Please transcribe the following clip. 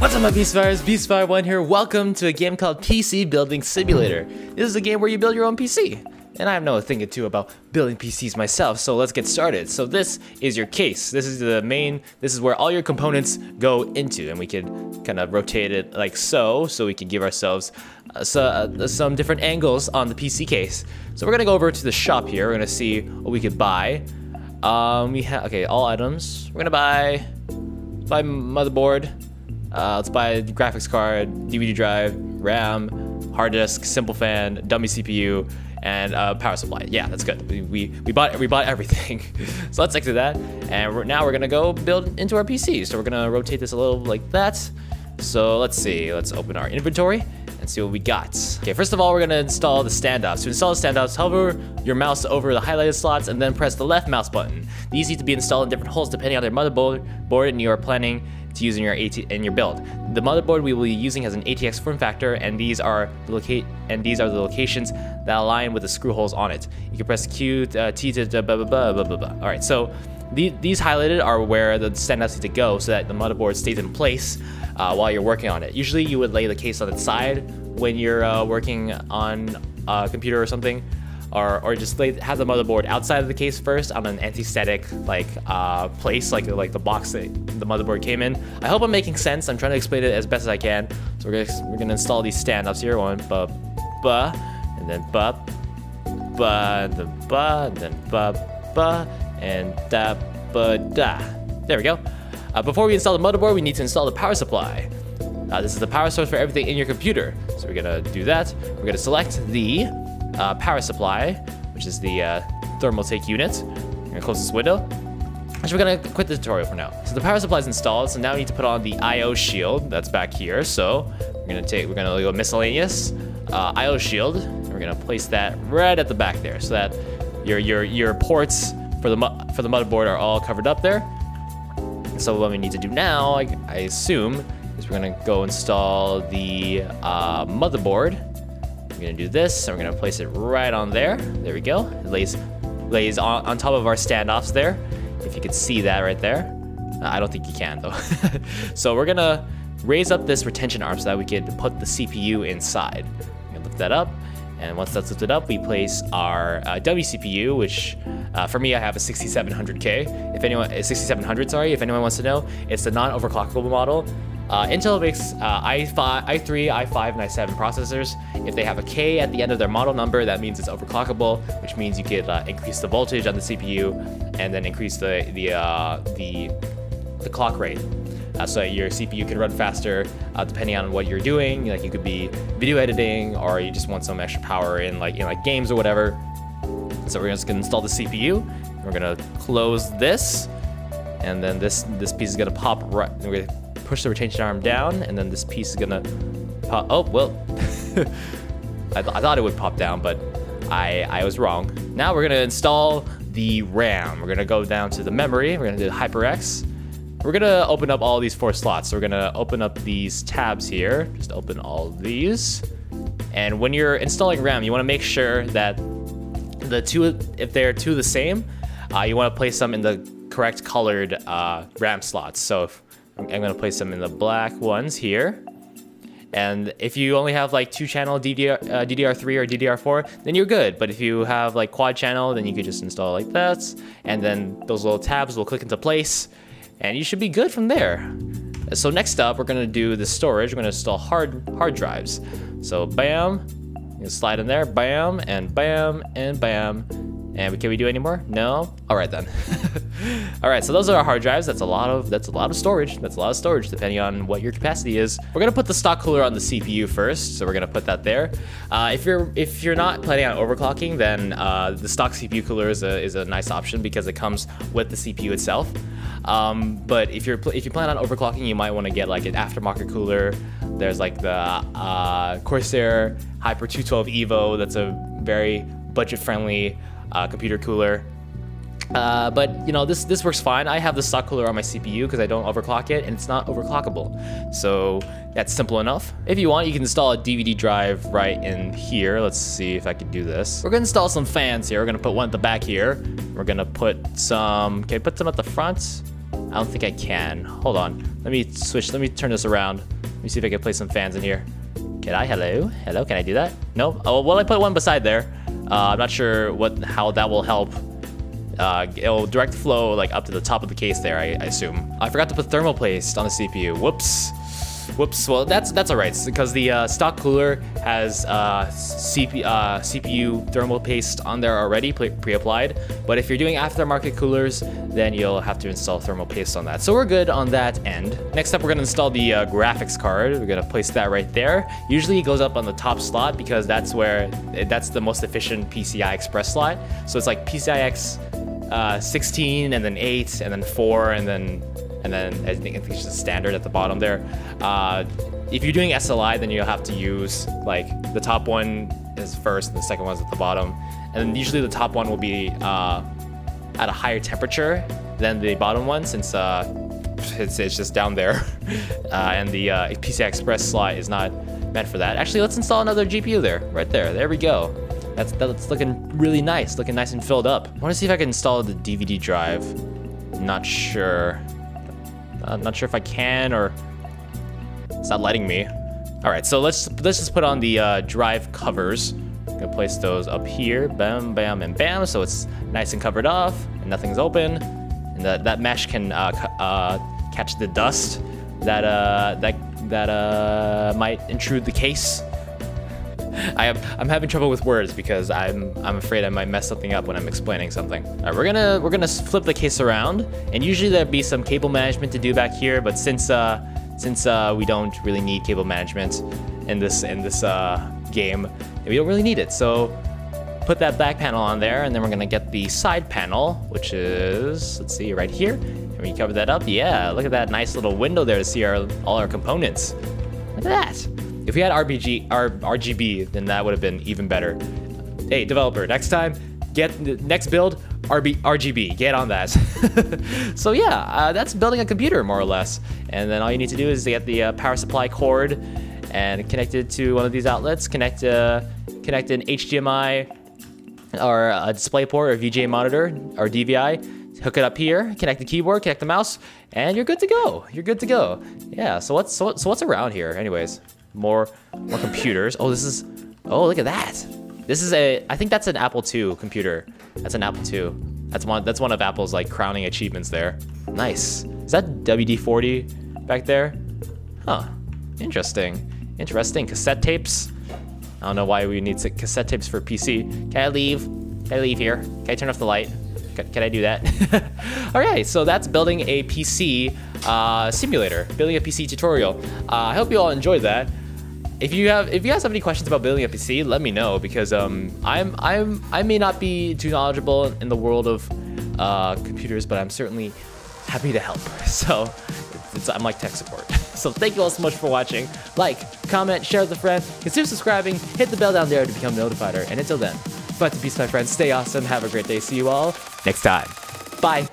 What's up, my Beastfires? Beastfire1 here. Welcome to a game called PC Building Simulator. This is a game where you build your own PC. And I know a thing or two about building PCs myself, so let's get started. So this is your case. This is this is where all your components go into, and we can kind of rotate it like so we can give ourselves some different angles on the PC case. So we're gonna go over to the shop here. We're gonna see what we could buy. Okay, all items. We're gonna buy motherboard. Let's buy the graphics card, DVD drive, RAM, hard disk, simple fan, dummy CPU, and power supply. Yeah, that's good. We bought everything. So let's exit that, and now we're gonna go build into our PC. So we're gonna rotate this a little like that. So let's see. Let's open our inventory and see what we got. Okay, first of all, we're gonna install the standoffs. To install the standoffs, hover your mouse over the highlighted slots and then press the left mouse button. These need to be installed in different holes depending on their motherboard and you are planning to use in your build. The motherboard we will be using has an ATX form factor, and these are the locations that align with the screw holes on it. You can press Q, T to blah blah blah blah blah blah. All right, so these highlighted are where the standoffs need to go so that the motherboard stays in place while you're working on it. Usually you would lay the case on its side when you're working on a computer or something, or just have the motherboard outside of the case first on an anti-static place, like the box that the motherboard came in. I hope I'm making sense. I'm trying to explain it as best as I can. So we're gonna install these standoffs here. One, and then and then and da. There we go. Before we install the motherboard, we need to install the power supply. This is the power source for everything in your computer. So we're gonna do that. We're gonna select the power supply, which is the thermal take unit. We're gonna close this window. Actually, we're gonna quit the tutorial for now. So the power supply is installed. So now we need to put on the I/O shield that's back here. So we're gonna go miscellaneous I/O shield. And we're gonna place that right at the back there, so that your ports for the motherboard are all covered up there. And so what we need to do now, I assume, is we're gonna go install the motherboard. We're gonna do this, and we're gonna place it right on there. There we go. It lays on top of our standoffs there. If you could see that right there. I don't think you can though. So we're gonna raise up this retention arm so that we can put the CPU inside. We're gonna lift that up, and once that's lifted up, we place our dummy CPU, which for me, I have a 6700K. If anyone, 6700, sorry. If anyone wants to know, it's the non-overclockable model. Intel makes i3, i5, and i7 processors. If they have a K at the end of their model number, that means it's overclockable, which means you could increase the voltage on the CPU and then increase the clock rate. So your CPU can run faster depending on what you're doing. Like you could be video editing, or you just want some extra power in like games or whatever. So we're just gonna install the CPU. We're gonna close this, and then this piece is gonna pop right. We're gonna push the retention arm down, and then this piece is gonna pop. Oh well, I thought it would pop down, but I was wrong. Now we're gonna install the RAM. We're gonna go down to the memory. We're gonna do HyperX. We're gonna open up all these 4 slots. So we're gonna open up these tabs here. Just open all of these. And when you're installing RAM, you wanna make sure that if they're two the same, you wanna place them in the correct colored RAM slots. So I'm gonna place them in the black ones here. And if you only have like 2-channel DDR3 or DDR4, then you're good. But if you have like quad channel, then you could just install like that. And then those little tabs will click into place, and you should be good from there. So next up, we're gonna do the storage. We're gonna install hard drives. So bam, you can slide in there, bam, and bam, and bam. And can we do any more? No? All right then. All right, so those are our hard drives. That's a lot of storage. That's a lot of storage depending on what your capacity is. We're gonna put the stock cooler on the CPU first, so we're gonna put that there. If you're not planning on overclocking, then the stock CPU cooler is a nice option because it comes with the CPU itself. But if you plan on overclocking, you might want to get like an aftermarket cooler. There's like the Corsair Hyper 212 Evo. That's a very budget-friendly computer cooler. But this works fine. I have the stock cooler on my CPU because I don't overclock it, and it's not overclockable. So that's simple enough. If you want, you can install a DVD drive right in here. Let's see if I can do this. We're gonna install some fans here. We're gonna put one at the back here. We're gonna put some, can I put some at the front? I don't think I can. Hold on, let me switch, let me turn this around. me see if I can place some fans in here. Can I? Hello? Hello, can I do that? No? Oh, well, I put one beside there. I'm not sure how that will help. It'll direct flow like up to the top of the case there, I assume. I forgot to put thermal paste on the CPU. Whoops. Whoops. Well, that's all right, because the stock cooler has CPU thermal paste on there already, pre-applied. But if you're doing aftermarket coolers, then you'll have to install thermal paste on that. So we're good on that end. Next up, we're gonna install the graphics card. We're gonna place that right there. Usually it goes up on the top slot because that's the most efficient PCI Express slot. So it's like PCIX 16 and then 8 and then 4 and then I think it's just standard at the bottom there. If you're doing SLI, then you'll have to use like the top one is first and the second one's at the bottom. And then usually the top one will be at a higher temperature than the bottom one, since it's just down there. And the PCI Express slot is not meant for that. Actually, let's install another GPU there, right there. There we go. That's looking really nice, looking nice and filled up. I want to see if I can install the DVD drive. Not sure. Not sure if I can, or it's not letting me. All right, so let's just put on the drive covers. I'm gonna place those up here, bam, bam, and bam, so it's nice and covered off and nothing's open, and that mesh can catch the dust that might intrude the case. I'm having trouble with words because I'm afraid I might mess something up when I'm explaining something. All right, we're gonna flip the case around, and usually there'd be some cable management to do back here, but since we don't really need cable management in this game, we don't really need it. So put that back panel on there, and then we're gonna get the side panel, which is, let's see, right here. Can we cover that up? Yeah, look at that nice little window there to see all our components. Look at that. If we had RGB, then that would have been even better. Hey, developer, next time, next build, RGB, get on that. So yeah, that's building a computer, more or less. And then all you need to do is get the power supply cord and connect it to one of these outlets, connect an HDMI or a DisplayPort or VGA monitor or DVI, hook it up here, connect the keyboard, connect the mouse, and you're good to go. You're good to go. Yeah, so what's around here anyways? More computers. Oh, look at that. This is I think that's an Apple II computer. That's an Apple II. That's one of Apple's like crowning achievements there. Nice. Is that WD-40 back there? Huh. Interesting. Cassette tapes. I don't know why we need cassette tapes for PC. Can I leave? Can I leave here? Can I turn off the light? Can I do that? All right, so that's building a PC simulator, building a PC tutorial. I hope you all enjoyed that. If you guys have any questions about building a PC, let me know, because I may not be too knowledgeable in the world of computers, but I'm certainly happy to help. So I'm like tech support. So thank you all so much for watching. Like, comment, share with a friend, consider subscribing, hit the bell down there to become notified. And until then, fight to peace, my friends. Stay awesome. Have a great day. See you all next time. Bye.